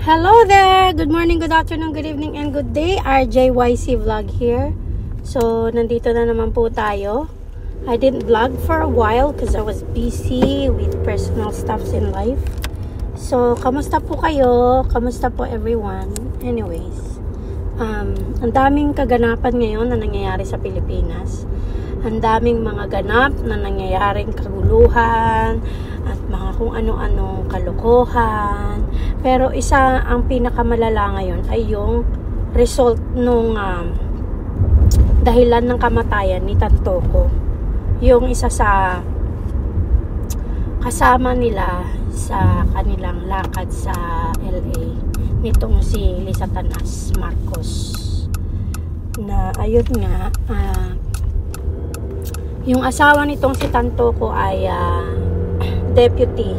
Hello there! Good morning, good afternoon, good evening, and good day. RJYC Vlog here. So, nandito na naman po tayo. I didn't vlog for a while because I was busy with personal stuffs in life. So, kamusta po kayo? Kamusta po everyone? Anyways, ang daming kaganapan ngayon na nangyayari sa Pilipinas. Ang daming mga ganap na nangyayaring kaguluhan at mga kung ano-ano kalokohan. Pero isa ang pinakamalala ngayon ay yung result nung dahilan ng kamatayan ni Tantoco. Yung isa sa kasama nila sa kanilang lakad sa LA nitong si Lisa Tanas Marcos. Na ayun nga, yung asawa nitong si Tantoco ay deputy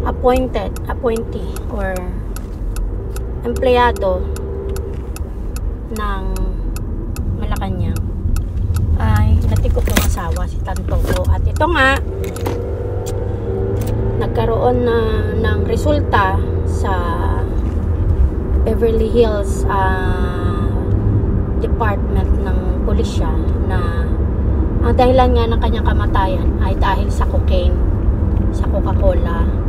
appointee or empleyado ng Malacanang ay natikop yung asawa si Tantoco. At ito nga nagkaroon ng resulta sa Beverly Hills Department ng Pulisya na ang dahilan nga ng kanyang kamatayan ay dahil sa cocaine, sa Coca-Cola.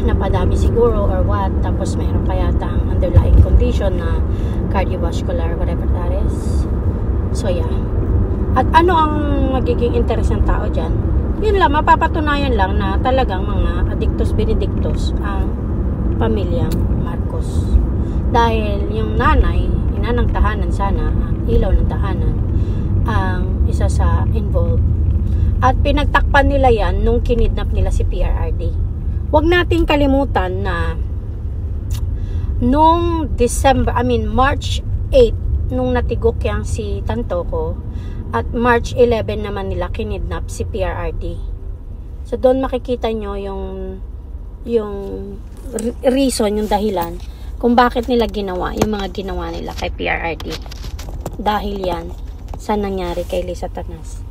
Napadami siguro or what. Tapos mayroon pa yata ang underlying condition na cardiovascular, whatever that is. So yeah. At ano ang magiging interest ng tao dyan? Yun lang, mapapatunayan lang na talagang mga addictus benedictus ang pamilyang Marcos. Dahil yung nanay, ina ng tahanan sana, ang ilaw ng tahanan, ang isa sa involved. At pinagtakpan nila yan nung kinidnap nila si PRRD. Huwag nating kalimutan na nung March 8 nung natigok yang si Tantoco at March 11 naman nila kinidnap si PRRD. So doon makikita nyo yung reason, yung dahilan kung bakit nila ginawa yung mga ginawa nila kay PRRD. Dahil yan sa nangyari kay Lisa Tanas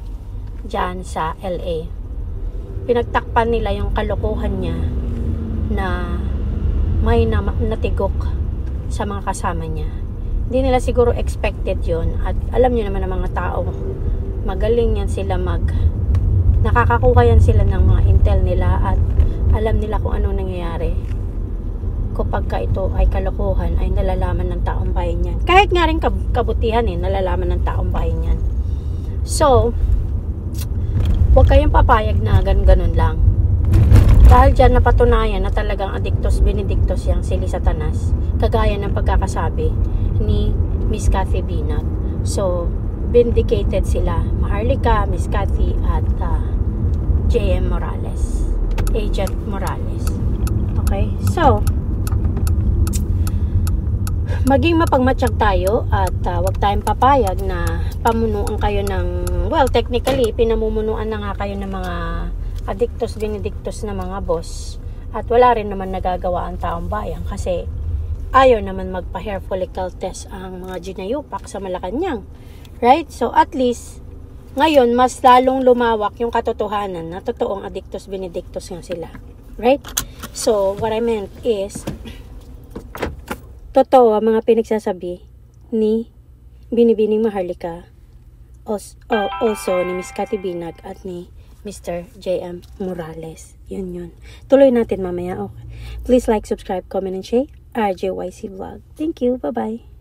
dyan sa LA. Pinagtakpan nila yung kalokohan niya na may natigok sa mga kasama niya. Hindi nila siguro expected yun. At alam niyo naman ng mga tao, magaling yan sila nakakakuha yan sila ng mga intel nila at alam nila kung anong nangyayari. Kapag ito ay kalokohan, ay nalalaman ng taong bayan yan. Kahit nga rin kabutihan nalalaman ng taong bayan yan. So, huwag kayong papayag na ganun-ganun lang. Dahil dyan napatunayan na talagang addictus benedictus yang si Lisa Tanas, kagaya ng pagkakasabi ni Miss Cathy Binag. So, vindicated sila, Maharlika, Miss Cathy at JM Morales, Agent Morales. Okay? So, maging mapagmatsyag tayo at wag tayong papayag na pamunuan kayo ng, well, technically, pinamumunuan na nga kayo ng mga addictus benedictus na mga boss at wala rin naman nagagawa ang taong bayan kasi ayaw naman magpa-hair follicle test ang mga ginayupak sa Malacanang. Right? So, at least, ngayon, mas lalong lumawak yung katotohanan na totoong addictus benedictus nga sila. Right? So, what I meant is, totoo ang mga pinagsasabi ni Binibining Maharlika, also ni Miss Cathy Binag at ni Mr. JM Morales. Yun. Tuloy natin mamaya. Okay. Please like, subscribe, comment, and share. RJYC Vlog. Thank you. Bye-bye.